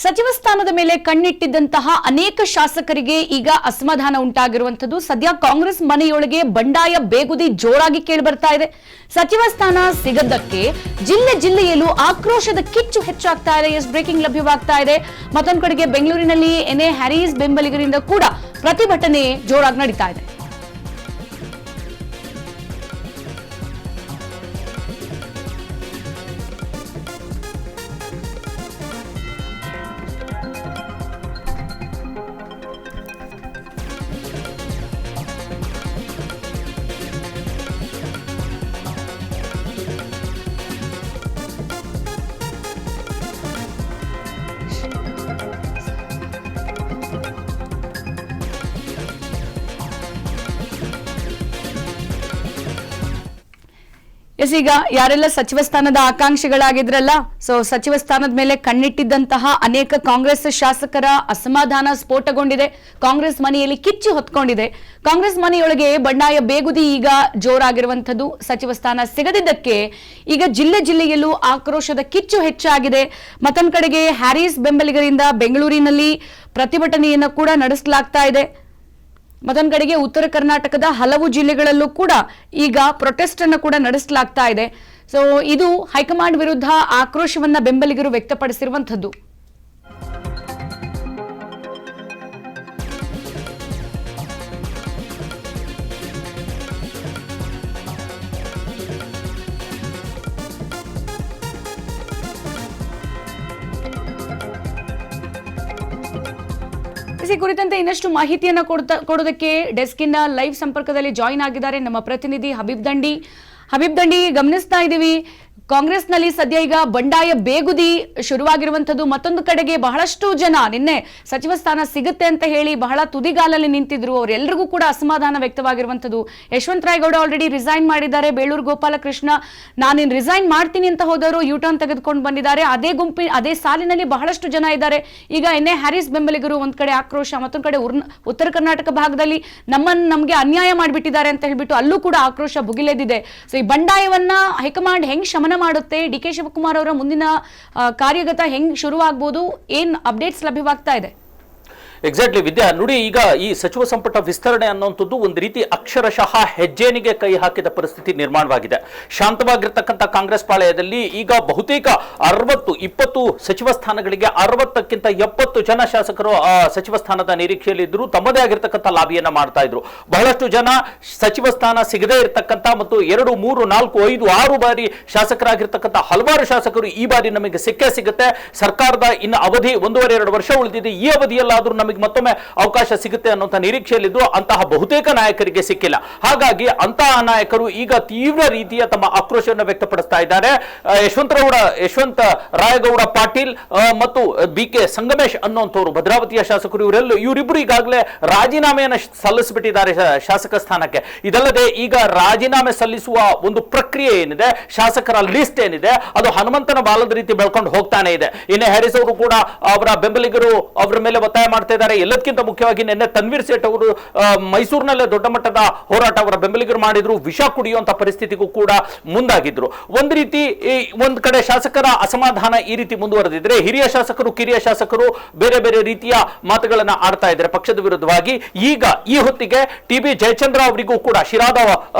ಸಚಿವ ಸ್ಥಾನದ ಮೇಲೆ ಕಣ್ಣಿಟ್ಟಿದ್ದಂತಹ ಅನೇಕ ಶಾಸಕರಿಗೆ ಈಗ ಅಸಮಾಧಾನ ಉಂಟಾಗಿರುವಂತದ್ದು. ಸದ್ಯ ಕಾಂಗ್ರೆಸ್ ಮನೆಯೊಳಗೆ ಬಂಡಾಯ ಬೇಗುದಿ ಜೋರಾಗಿ ಕೇಳಿಬರ್ತಾ ಇದೆ. ಸಚಿವ ಸ್ಥಾನ ಸಿಗದ್ದಕ್ಕೆ ಜಿಲ್ಲೆಯಲ್ಲೂ ಆಕ್ರೋಶದ ಕಿಚ್ಚು ಹೆಚ್ಚಾಗ್ತಾ ಇದೆ. ಬ್ರೇಕಿಂಗ್ ಲಭ್ಯವಾಗ್ತಾ ಇದೆ. ಮತ್ತೊಂದು ಕಡೆಗೆ ಬೆಂಗಳೂರಿನಲ್ಲಿ ಎನ್ಎ ಹ್ಯಾರೀಸ್ ಬೆಂಬಲಿಗರಿಂದ ಕೂಡ ಪ್ರತಿಭಟನೆ ಜೋರಾಗಿ ನಡೀತಾ ಇದೆ. ಈಗ ಯಾರೆಲ್ಲ ಸಚಿವ ಸ್ಥಾನದ ಆಕಾಂಕ್ಷಿಗಳಾಗಿದ್ರಲ್ಲ, ಸಚಿವ ಸ್ಥಾನದ ಮೇಲೆ ಕಣ್ಣಿಟ್ಟಿದ್ದಂತಹ ಅನೇಕ ಕಾಂಗ್ರೆಸ್ ಶಾಸಕರ ಅಸಮಾಧಾನ ಸ್ಫೋಟಗೊಂಡಿದೆ. ಕಾಂಗ್ರೆಸ್ ಮನೆಯಲ್ಲಿ ಕಿಚ್ಚು ಹೊತ್ಕೊಂಡಿದೆ. ಕಾಂಗ್ರೆಸ್ ಮನೆಯೊಳಗೆ ಬಂಡಾಯ ಬೇಗುದಿ ಈಗ ಜೋರಾಗಿರುವಂತದ್ದು. ಸಚಿವ ಸ್ಥಾನ ಸಿಗದಿದ್ದಕ್ಕೆ ಈಗ ಜಿಲ್ಲೆಯಲ್ಲೂ ಆಕ್ರೋಶದ ಕಿಚ್ಚು ಹೆಚ್ಚಾಗಿದೆ. ಮತ್ತೊಂದು ಕಡೆಗೆ ಹ್ಯಾರೀಸ್ ಬೆಂಬಲಿಗರಿಂದ ಬೆಂಗಳೂರಿನಲ್ಲಿ ಪ್ರತಿಭಟನೆಯನ್ನು ಕೂಡ ನಡೆಸಲಾಗ್ತಾ ಇದೆ. ಮತ್ತೊಂದು ಕಡೆಗೆ ಉತ್ತರ ಕರ್ನಾಟಕದ ಹಲವು ಜಿಲ್ಲೆಗಳಲ್ಲೂ ಕೂಡ ಈಗ ಪ್ರೊಟೆಸ್ಟ್ ಅನ್ನು ಕೂಡ ನಡೆಸಲಾಗ್ತಾ ಇದೆ. ಇದು ಹೈಕಮಾಂಡ್ ವಿರುದ್ಧ ಆಕ್ರೋಶವನ್ನ ಬೆಂಬಲಿಗರು ವ್ಯಕ್ತಪಡಿಸಿರುವಂತದ್ದು. ಕುರಿತಂತೆ ಇನ್ನಷ್ಟು ಮಾಹಿತಿಯನ್ನ ಕೊಡೋದಕ್ಕೆ ಡೆಸ್ಕಿನ ಲೈವ್ ಸಂಪರ್ಕದಲ್ಲಿ ಜಾಯಿನ್ ಆಗಿದ್ದಾರೆ ನಮ್ಮ ಪ್ರತಿನಿಧಿ ಹಬೀಬ್ ದಂಡಿ. ಗಮನಿಸ್ತಾ ಇದ್ದೀವಿ, ಕಾಂಗ್ರೆಸ್ನಲ್ಲಿ ಸದ್ಯ ಈಗ ಬಂಡಾಯ ಬೇಗುದಿ ಶುರುವಾಗಿರುವಂತದ್ದು. ಮತ್ತೊಂದು ಕಡೆಗೆ ಬಹಳಷ್ಟು ಜನ ನಿನ್ನೆ ಸಚಿವ ಸ್ಥಾನ ಸಿಗುತ್ತೆ ಅಂತ ಹೇಳಿ ಬಹಳ ತುದಿಗಾಲಲ್ಲಿ ನಿಂತಿದ್ರು. ಅವರೆಲ್ಲರಿಗೂ ಕೂಡ ಅಸಮಾಧಾನ ವ್ಯಕ್ತವಾಗಿರುವಂತದ್ದು. ಯಶವಂತರಾಯಗೌಡ ಆಲ್ರೆಡಿ ರಿಸೈನ್ ಮಾಡಿದ್ದಾರೆ. ಬೇಳೂರು ಗೋಪಾಲಕೃಷ್ಣ ನಾನಿನ್ ರಿಸೈನ್ ಮಾಡ್ತೀನಿ ಅಂತ ಹೋದವರು ಯೂಟರ್ನ್ ತೆಗೆದುಕೊಂಡು ಬಂದಿದ್ದಾರೆ. ಅದೇ ಸಾಲಿನಲ್ಲಿ ಬಹಳಷ್ಟು ಜನ ಇದ್ದಾರೆ. ಈಗ ಎನ್ಎ ಹ್ಯಾರೀಸ್ ಬೆಂಬಲಿಗರು ಒಂದ್ ಕಡೆ ಆಕ್ರೋಶ, ಮತ್ತೊಂದು ಕಡೆ ಉತ್ತರ ಕರ್ನಾಟಕ ಭಾಗದಲ್ಲಿ ನಮ್ಗೆ ಅನ್ಯಾಯ ಮಾಡಿಬಿಟ್ಟಿದ್ದಾರೆ ಅಂತ ಹೇಳ್ಬಿಟ್ಟು ಅಲ್ಲೂ ಕೂಡ ಆಕ್ರೋಶ ಭುಗಿಲೆದಿದೆ. ಈ ಬಂಡಾಯವನ್ನ ಹೈಕಮಾಂಡ್ ಹೆಂಗ್ ಶಮನ ಮಾಡುತ್ತೆ, ಡಿ.ಕೆ. ಶಿವಕುಮಾರ್ ಅವರ ಮುಂದಿನ ಕಾರ್ಯಗತ ಹೆಂಗ್ ಶುರುವಾಗಬಹುದು, ಏನ್ ಅಪ್ಡೇಟ್ಸ್ ಲಭ್ಯವಾಗ್ತಾ ಇದೆ? ಎಕ್ಸಾಕ್ಟ್ಲಿ ವಿದ್ಯಾ, ನೋಡಿ, ಈಗ ಈ ಸಚಿವ ಸಂಪುಟ ವಿಸ್ತರಣೆ ಅನ್ನುವಂಥದ್ದು ಒಂದು ರೀತಿ ಅಕ್ಷರಶಃ ಹೆಜ್ಜೆನಿಗೆ ಕೈ ಹಾಕಿದ ಪರಿಸ್ಥಿತಿ ನಿರ್ಮಾಣವಾಗಿದೆ. ಶಾಂತವಾಗಿರ್ತಕ್ಕಂಥ ಕಾಂಗ್ರೆಸ್ ಪಾಳೆಯದಲ್ಲಿ ಈಗ ಬಹುತೇಕ 20 ಸಚಿವ ಸ್ಥಾನಗಳಿಗೆ 60ಕ್ಕಿಂತ 70 ಜನ ಶಾಸಕರು ಸಚಿವ ಸ್ಥಾನದ ನಿರೀಕ್ಷೆಯಲ್ಲಿ ಇದ್ರು. ತಮ್ಮದೇ ಆಗಿರ್ತಕ್ಕಂಥ ಲಾಬಿಯನ್ನ ಮಾಡ್ತಾ ಇದ್ರು. ಬಹಳಷ್ಟು ಜನ ಸಚಿವ ಸ್ಥಾನ ಸಿಗದೇ ಇರತಕ್ಕಂಥ ಮತ್ತು 2, 3, 4, 5, 6 ಬಾರಿ ಶಾಸಕರಾಗಿರ್ತಕ್ಕಂಥ ಹಲವಾರು ಶಾಸಕರು ಈ ಬಾರಿ ನಮಗೆ ಸಿಕ್ಕೇ ಸಿಗುತ್ತೆ. ಸರ್ಕಾರದ ಇನ್ನು ಅವಧಿ 1.5-2 ವರ್ಷ ಉಳಿದಿದೆ. ಈ ಅವಧಿಯಲ್ಲಾದ್ರೂ ನಮಗೆ ಮತ್ತೊಮ್ಮೆ ಅವಕಾಶ ಸಿಗುತ್ತೆ ಅನ್ನುವಂಥ ನಿರೀಕ್ಷೆಯಲ್ಲಿದ್ದು ಅಂತಹ ಬಹುತೇಕ ನಾಯಕರಿಗೆ ಸಿಕ್ಕಿಲ್ಲ. ಹಾಗಾಗಿ ನಾಯಕರು ಈಗ ತೀವ್ರ ರೀತಿಯ ತಮ್ಮ ಆಕ್ರೋಶವನ್ನು ವ್ಯಕ್ತಪಡಿಸ್ತಾ ಇದ್ದಾರೆ. ಯಶವಂತ ರಾಯಗೌಡ ಪಾಟೀಲ್ ಮತ್ತು ಬಿ.ಕೆ. ಸಂಗಮೇಶ್ ಅನ್ನುವಂಥವ್ರು ಭದ್ರಾವತಿಯ ಶಾಸಕರು, ಇವರಿಬ್ಬರು ಈಗಾಗಲೇ ರಾಜೀನಾಮೆಯನ್ನು ಸಲ್ಲಿಸಿಬಿಟ್ಟಿದ್ದಾರೆ ಶಾಸಕ ಸ್ಥಾನಕ್ಕೆ. ಇದಲ್ಲದೆ ಈಗ ರಾಜೀನಾಮೆ ಸಲ್ಲಿಸುವ ಒಂದು ಪ್ರಕ್ರಿಯೆ ಏನಿದೆ, ಶಾಸಕರ ಲಿಸ್ಟ್ ಏನಿದೆ, ಅದು ಹನುಮಂತನ ಬಾಲದ ರೀತಿ ಬೆಳ್ಕೊಂಡು ಹೋಗ್ತಾನೆ ಇದೆ. ಇನ್ನು ಹ್ಯಾರೀಸ್ ಅವರು ಕೂಡ ಅವರ ಬೆಂಬಲಿಗರು ಅವರ ಮೇಲೆ ಒತ್ತಾಯ ಮಾಡ್ತಾ ಇದ್ದಾರೆ. ಎಲ್ಲದಕ್ಕಿಂತ ಮುಖ್ಯವಾಗಿ ನಿನ್ನೆ ತನ್ವೀರ್ ಸೇಠ್ ಅವರು ಮೈಸೂರಿನಲ್ಲೇ ದೊಡ್ಡ ಮಟ್ಟದ ಹೋರಾಟ ಅವರ ಬೆಂಬಲಿಗರು ಮಾಡಿದ್ರು. ವಿಷ ಕುಡಿಯುವಂತ ಪರಿಸ್ಥಿತಿಗೂ ಕೂಡ ಮುಂದಾಗಿದ್ರು. ಒಂದು ರೀತಿ ಒಂದ್ ಕಡೆ ಶಾಸಕರ ಅಸಮಾಧಾನ ಈ ರೀತಿ ಮುಂದುವರೆದಿದ್ರೆ, ಹಿರಿಯ ಶಾಸಕರು ಕಿರಿಯ ಶಾಸಕರು ಬೇರೆ ಬೇರೆ ರೀತಿಯ ಮಾತುಗಳನ್ನ ಆಡ್ತಾ ಇದ್ದಾರೆ ಪಕ್ಷದ ವಿರುದ್ಧವಾಗಿ. ಈಗ ಈ ಹೊತ್ತಿಗೆ ಟಿ.ಬಿ. ಜಯಚಂದ್ರ ಅವರಿಗೂ ಕೂಡ, ಶಿರಾದ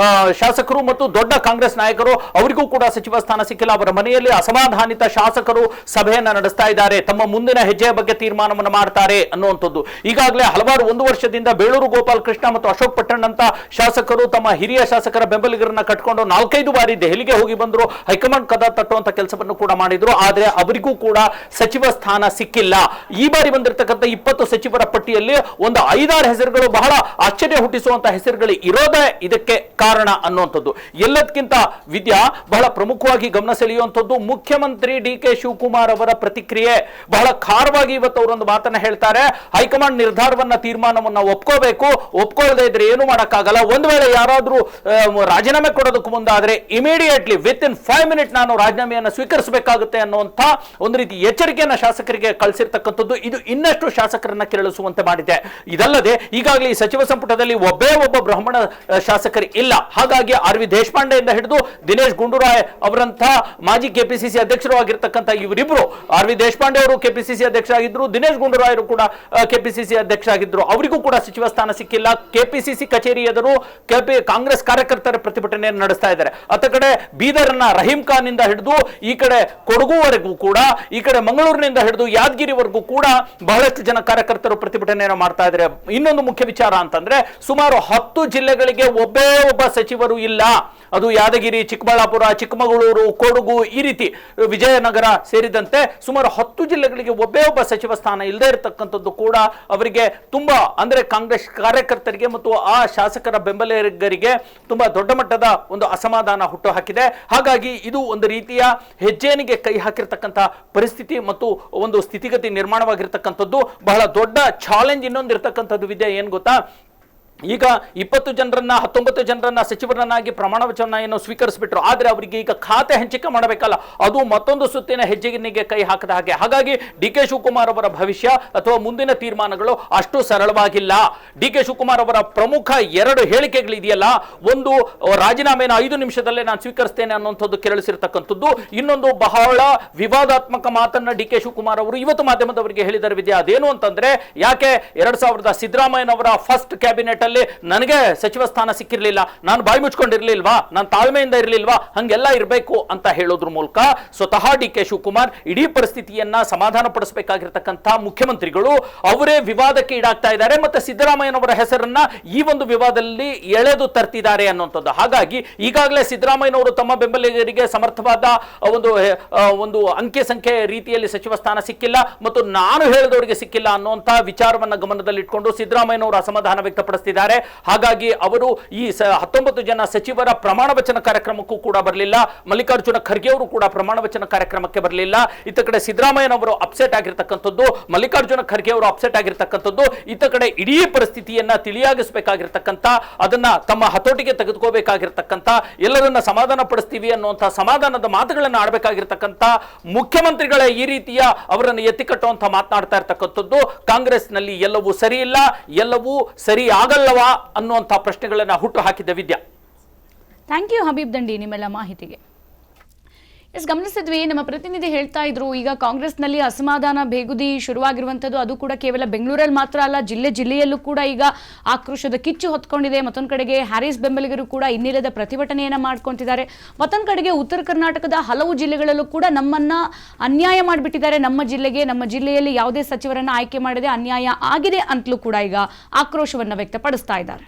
ಶಾಸಕರು ಮತ್ತು ದೊಡ್ಡ ಕಾಂಗ್ರೆಸ್ ನಾಯಕರು, ಅವರಿಗೂ ಕೂಡ ಸಚಿವ ಸ್ಥಾನ ಸಿಕ್ಕಿಲ್ಲ. ಅವರ ಮನೆಯಲ್ಲಿ ಅಸಮಾಧಾನಿತ ಶಾಸಕರು ಸಭೆಯನ್ನ ನಡೆಸ್ತಾ ಇದ್ದಾರೆ. ತಮ್ಮ ಮುಂದಿನ ಹೆಜ್ಜೆಯ ಬಗ್ಗೆ ತೀರ್ಮಾನವನ್ನು ಮಾಡ್ತಾರೆ ಅನ್ನುವಂಥದ್ದು. ಈಗಾಗಲೇ ಹಲವಾರು 1 ವರ್ಷದಿಂದ ಬೇಳೂರು ಗೋಪಾಲಕೃಷ್ಣ ಮತ್ತು ಅಶೋಕ್ ಪಟ್ಟಣ್ ಅಂತ ಶಾಸಕರು ತಮ್ಮ ಹಿರಿಯ ಶಾಸಕರ ಬೆಂಬಲಿಗರನ್ನ ಕಟ್ಕೊಂಡು 4-5 ಬಾರಿ ದೆಹಲಿಗೆ ಹೋಗಿ ಬಂದ್ರು. ಹೈಕಮಾಂಡ್ ಕದ ತಟ್ಟುವಂತ ಕೆಲಸವನ್ನು ಕೂಡ ಮಾಡಿದ್ರು. ಆದ್ರೆ ಅವರಿಗೂ ಕೂಡ ಸಚಿವ ಸ್ಥಾನ ಸಿಕ್ಕಿಲ್ಲ. ಈ ಬಾರಿ ಬಂದಿರತಕ್ಕಂಥ 20 ಸಚಿವರ ಪಟ್ಟಿಯಲ್ಲಿ ಒಂದು 5-6 ಹೆಸರುಗಳು ಬಹಳ ಆಶ್ಚರ್ಯ ಹುಟ್ಟಿಸುವಂತ ಹೆಸರುಗಳು ಇರೋದೇ ಇದಕ್ಕೆ ಕಾರಣ ಅನ್ನುವಂಥದ್ದು. ಎಲ್ಲದಕ್ಕಿಂತ ವಿದ್ಯಾ, ಬಹಳ ಪ್ರಮುಖವಾಗಿ ಗಮನ ಸೆಳೆಯುವಂಥದ್ದು ಮುಖ್ಯಮಂತ್ರಿ ಡಿ.ಕೆ. ಶಿವಕುಮಾರ್ ಅವರ ಪ್ರತಿಕ್ರಿಯೆ. ಬಹಳ ಖಾರವಾಗಿ ಇವತ್ತು ಅವರೊಂದು ಮಾತನ್ನ ಹೇಳ್ತಾರೆ. ಹೈಕಮಾಂಡ್ ನಿರ್ಧಾರವನ್ನ ತೀರ್ಮಾನವನ್ನ ಒಪ್ಕೊಳ್ಳದೆ ಇದ್ರೆ ಏನು ಮಾಡಕ್ಕಾಗಲ್ಲ. ಒಂದು ವೇಳೆ ಯಾರಾದ್ರೂ ರಾಜೀನಾಮೆ ಕೊಡೋದಕ್ಕೂ ಮುಂದಾದ್ರೆ ಇಮಿಡಿಯೇಟ್ಲಿ ವಿತ್ ಇನ್ 5 ಮಿನಿಟ್ ನಾನು ರಾಜೀನಾಮೆಯನ್ನು ಸ್ವೀಕರಿಸಬೇಕಾಗುತ್ತೆ ಅನ್ನುವಂತ ಒಂದು ರೀತಿ ಎಚ್ಚರಿಕೆಯನ್ನ ಶಾಸಕರಿಗೆ ಕಳಿಸಿರ್ತಕ್ಕಂಥದ್ದು ಇದು ಇನ್ನಷ್ಟು ಶಾಸಕರನ್ನ ಕೆರಳಿಸುವಂತೆ ಮಾಡಿದೆ. ಇದಲ್ಲದೆ ಈಗಾಗಲೇ ಈ ಸಚಿವ ಸಂಪುಟದಲ್ಲಿ ಒಬ್ಬ ಬ್ರಾಹ್ಮಣ ಶಾಸಕರು ಇಲ್ಲ. ಹಾಗಾಗಿ ಆರ್ ವಿ ದೇಶಪಾಂಡೆಯಿಂದ ಹಿಡಿದು ದಿನೇಶ್ ಗುಂಡೂರಾವ್ ಅವರಂತಹ ಮಾಜಿ ಕೆಪಿಸಿಸಿ ಅಧ್ಯಕ್ಷರು ಆಗಿರ್ತಕ್ಕಂಥ ಇವರಿಬ್ರು, ಆರ್ ವಿ ದೇಶಪಾಂಡೆ ಅವರು ಕೆಪಿಸಿಸಿ ಅಧ್ಯಕ್ಷರಾಗಿದ್ರು, ದಿನೇಶ್ ಗುಂಡೂರಾವ್ ಅವರು ಕೂಡ ಕೆಪಿಸಿಸಿ ಅಧ್ಯಕ್ಷರಾಗಿದ್ರು, ಅವರಿಗೂ ಕೂಡ ಸಚಿವ ಸ್ಥಾನ ಸಿಕ್ಕಿಲ್ಲ. ಕೆಪಿಸಿಸಿ ಕಚೇರಿ ಎದುರು ಕಾಂಗ್ರೆಸ್ ಕಾರ್ಯಕರ್ತರ ಪ್ರತಿಭಟನೆಯನ್ನು ನಡೆಸ್ತಾ ಇದ್ದಾರೆ. ಅತ್ತ ಕಡೆ ಬೀದರ್ನ ರಹೀಂ ಖಾನ್ ಇಂದ ಹಿಡಿದು ಈ ಕಡೆ ಕೊಡಗುವರೆಗೂ ಕೂಡ, ಈ ಕಡೆ ಮಂಗಳೂರಿನಿಂದ ಹಿಡಿದು ಯಾದಗಿರಿವರೆಗೂ ಕೂಡ ಬಹಳಷ್ಟು ಜನ ಕಾರ್ಯಕರ್ತರು ಪ್ರತಿಭಟನೆಯನ್ನು ಮಾಡ್ತಾ ಇದ್ದಾರೆ. ಇನ್ನೊಂದು ಮುಖ್ಯ ವಿಚಾರ ಅಂತಂದ್ರೆ ಸುಮಾರು 10 ಜಿಲ್ಲೆಗಳಿಗೆ ಒಬ್ಬ ಸಚಿವರು ಇಲ್ಲ. ಅದು ಯಾದಗಿರಿ, ಚಿಕ್ಕಬಳ್ಳಾಪುರ, ಚಿಕ್ಕಮಗಳೂರು, ಕೊಡಗು, ಈ ರೀತಿ ವಿಜಯನಗರ ಸೇರಿದಂತೆ ಸುಮಾರು 10 ಜಿಲ್ಲೆಗಳಿಗೆ ಒಬ್ಬ ಸಚಿವ ಸ್ಥಾನ ಇಲ್ಲದೆ ಇರತಕ್ಕಂಥದ್ದು ಕೂಡ ಅವರಿಗೆ ತುಂಬಾ ಅಂದ್ರೆ ಕಾಂಗ್ರೆಸ್ ಕಾರ್ಯಕರ್ತರಿಗೆ ಮತ್ತು ಆ ಶಾಸಕರ ಬೆಂಬಲಿಗರಿಗೆ ತುಂಬಾ ದೊಡ್ಡ ಮಟ್ಟದ ಒಂದು ಅಸಮಾಧಾನ ಹುಟ್ಟು ಹಾಕಿದೆ. ಹಾಗಾಗಿ ಇದು ಒಂದು ರೀತಿಯ ಹೆಜ್ಜೆನಿಗೆ ಕೈ ಹಾಕಿರ್ತಕ್ಕಂಥ ಪರಿಸ್ಥಿತಿ ಮತ್ತು ಒಂದು ಸ್ಥಿತಿಗತಿ ನಿರ್ಮಾಣವಾಗಿರ್ತಕ್ಕಂಥದ್ದು. ಬಹಳ ದೊಡ್ಡ ಚಾಲೆಂಜ್ ಇನ್ನೊಂದಿರ್ತಕ್ಕಂಥದ್ದು ವಿದ್ಯೆ ಏನ್ ಗೊತ್ತಾ, ಈಗ 20 ಜನರನ್ನ 19 ಜನರನ್ನ ಸಚಿವರನ್ನಾಗಿ ಪ್ರಮಾಣ ವಚನವನ್ನು ಸ್ವೀಕರಿಸಿಬಿಟ್ರು. ಆದ್ರೆ ಅವರಿಗೆ ಈಗ ಖಾತೆ ಹಂಚಿಕೆ ಮಾಡಬೇಕಲ್ಲ, ಅದು ಮತ್ತೊಂದು ಸುತ್ತಿನ ಹೆಜ್ಜೆಗೆ ಕೈ ಹಾಕದ ಹಾಗೆ. ಹಾಗಾಗಿ ಡಿ ಕೆ ಶಿವಕುಮಾರ್ ಅವರ ಭವಿಷ್ಯ ಅಥವಾ ಮುಂದಿನ ತೀರ್ಮಾನಗಳು ಅಷ್ಟು ಸರಳವಾಗಿಲ್ಲ. ಡಿ ಕೆ ಶಿವಕುಮಾರ್ ಅವರ ಪ್ರಮುಖ 2 ಹೇಳಿಕೆಗಳಿದೆಯಲ್ಲ, ಒಂದು ರಾಜೀನಾಮೆಯನ್ನು 5 ನಿಮಿಷದಲ್ಲೇ ನಾನು ಸ್ವೀಕರಿಸ್ತೇನೆ ಅನ್ನುವಂಥದ್ದು ಕೆರಳಿಸಿರ್ತಕ್ಕಂಥದ್ದು, ಇನ್ನೊಂದು ಬಹಳ ವಿವಾದಾತ್ಮಕ ಮಾತನ್ನ ಡಿ ಕೆ ಶಿವಕುಮಾರ್ ಅವರು ಇವತ್ತು ಮಾಧ್ಯಮದವರಿಗೆ ಹೇಳಿದ್ದಾರೆ ವಿದ್ಯಾ. ಅದೇನು ಅಂತಂದ್ರೆ, ಯಾಕೆ 2000 ಸಿದ್ದರಾಮಯ್ಯನವರ ಫಸ್ಟ್ ಕ್ಯಾಬಿನೆಟ್ ನನಗೆ ಸಚಿವ ಸ್ಥಾನ ಸಿಕ್ಕಿರ್ಲಿಲ್ಲ, ನಾನು ಬಾಯಿ ಮುಚ್ಕೊಂಡಿರ್ಲಿಲ್ವಾ, ನಾನು ತಾಳ್ಮೆಯಿಂದ ಇರಲಿಲ್ವಾ, ಹಂಗೆಲ್ಲ ಇರಬೇಕು ಅಂತ ಹೇಳೋದ್ರ ಮೂಲಕ ಸ್ವತಃ ಡಿ ಕೆ ಶಿವಕುಮಾರ್ ಇಡೀ ಪರಿಸ್ಥಿತಿಯನ್ನ ಸಮಾಧಾನ ಪಡಿಸಬೇಕಾಗಿರ್ತಕ್ಕಂಥ ಮುಖ್ಯಮಂತ್ರಿಗಳು ಅವರೇ ವಿವಾದಕ್ಕೆ ಈಡಾಗ್ತಾ ಇದ್ದಾರೆ ಮತ್ತೆ ಸಿದ್ದರಾಮಯ್ಯನವರ ಹೆಸರನ್ನ ಈ ಒಂದು ವಿವಾದದಲ್ಲಿ ಎಳೆದು ತರ್ತಿದ್ದಾರೆ ಅನ್ನುವಂಥದ್ದು. ಹಾಗಾಗಿ ಈಗಾಗಲೇ ಸಿದ್ದರಾಮಯ್ಯನವರು ತಮ್ಮ ಬೆಂಬಲಿಗರಿಗೆ ಸಮರ್ಥವಾದ ಒಂದು ಅಂಕೆ ಸಂಖ್ಯೆ ರೀತಿಯಲ್ಲಿ ಸಚಿವ ಸ್ಥಾನ ಸಿಕ್ಕಿಲ್ಲ ಮತ್ತು ನಾನು ಹೇಳಿದವರಿಗೆ ಸಿಕ್ಕಿಲ್ಲ ಅನ್ನುವಂತಹ ವಿಚಾರವನ್ನ ಗಮನದಲ್ಲಿಟ್ಟುಕೊಂಡು ಸಿದ್ದರಾಮಯ್ಯನವರು ಅಸಮಾಧಾನ ವ್ಯಕ್ತಪಡಿಸಿದ್ದಾರೆ. ಹಾಗಾಗಿ ಅವರು ಈ 19 ಜನ ಸಚಿವರ ಪ್ರಮಾಣ ವಚನ ಕಾರ್ಯಕ್ರಮಕ್ಕೂ ಕೂಡ ಬರಲಿಲ್ಲ. ಮಲ್ಲಿಕಾರ್ಜುನ ಖರ್ಗೆ ಅವರು ಕೂಡ ಪ್ರಮಾಣ ವಚನ ಕಾರ್ಯಕ್ರಮಕ್ಕೆ ಬರಲಿಲ್ಲ. ಇತ್ತ ಕಡೆ ಸಿದ್ದರಾಮಯ್ಯನವರು ಅಪ್ಸೆಟ್ ಆಗಿರ್ತಕ್ಕಂಥದ್ದು, ಮಲ್ಲಿಕಾರ್ಜುನ ಖರ್ಗೆ ಅವರು ಅಪ್ಸೆಟ್ ಆಗಿರ್ತಕ್ಕಂಥದ್ದು, ಇತ್ತ ಕಡೆ ಇಡೀ ಪರಿಸ್ಥಿತಿಯನ್ನ ತಿಳಿಯಾಗಿಸಬೇಕಾಗಿರ್ತಕ್ಕಂಥ, ಅದನ್ನ ತಮ್ಮ ಹತೋಟಿಗೆ ತೆಗೆದುಕೋಬೇಕಾಗಿರ್ತಕ್ಕಂಥ, ಎಲ್ಲರನ್ನ ಸಮಾಧಾನ ಪಡಿಸ್ತೀವಿ ಅನ್ನುವಂಥ ಸಮಾಧಾನದ ಮಾತುಗಳನ್ನು ಆಡಬೇಕಾಗಿರ್ತಕ್ಕಂಥ ಮುಖ್ಯಮಂತ್ರಿಗಳ ಈ ರೀತಿಯ ಅವರನ್ನು ಎತ್ತಿಕಟ್ಟುವಂತ ಮಾತನಾಡ್ತಾ ಇರ್ತಕ್ಕಂಥದ್ದು ಕಾಂಗ್ರೆಸ್ನಲ್ಲಿ ಎಲ್ಲವೂ ಸರಿ ಇಲ್ಲ, ಎಲ್ಲವೂ ಸರಿ ಆಗಲ್ಲವಾ ಅನ್ನುವಂಥ ಪ್ರಶ್ನೆಗಳನ್ನ ಹುಟ್ಟು ಹಾಕಿದ್ದ ವಿದ್ಯಾ. ಥ್ಯಾಂಕ್ ಯು ಹಬೀಬ್ ದಂಡಿ ನಿಮ್ಮೆಲ್ಲ ಮಾಹಿತಿಗೆ. ಗಮನಿಸಿದ್ವಿ, ನಮ್ಮ ಪ್ರತಿನಿಧಿ ಹೇಳ್ತಾ ಇದ್ರು, ಈಗ ಕಾಂಗ್ರೆಸ್ನಲ್ಲಿ ಅಸಮಾಧಾನ ಬೇಗುದಿ ಶುರುವಾಗಿರುವಂಥದ್ದು. ಅದು ಕೂಡ ಕೇವಲ ಬೆಂಗಳೂರಲ್ಲಿ ಮಾತ್ರ ಅಲ್ಲ, ಜಿಲ್ಲೆಯಲ್ಲೂ ಕೂಡ ಈಗ ಆಕ್ರೋಶದ ಕಿಚ್ಚು ಹೊತ್ಕೊಂಡಿದೆ. ಮತ್ತೊಂದು ಕಡೆಗೆ ಹ್ಯಾರಿಸ್ ಬೆಂಬಲಿಗರು ಕೂಡ ಇನ್ನಿಲ್ಲದ ಪ್ರತಿಭಟನೆಯನ್ನ ಮಾಡ್ಕೊಂತಿದ್ದಾರೆ. ಮತ್ತೊಂದು ಕಡೆಗೆ ಉತ್ತರ ಕರ್ನಾಟಕದ ಹಲವು ಜಿಲ್ಲೆಗಳಲ್ಲೂ ಕೂಡ ನಮ್ಮನ್ನ ಅನ್ಯಾಯ ಮಾಡಿಬಿಟ್ಟಿದ್ದಾರೆ, ನಮ್ಮ ಜಿಲ್ಲೆಯಲ್ಲಿ ಯಾವುದೇ ಸಚಿವರನ್ನ ಆಯ್ಕೆ ಮಾಡದೆ ಅನ್ಯಾಯ ಆಗಿದೆ ಅಂತಲೂ ಕೂಡ ಈಗ ಆಕ್ರೋಶವನ್ನ ವ್ಯಕ್ತಪಡಿಸ್ತಾ ಇದ್ದಾರೆ.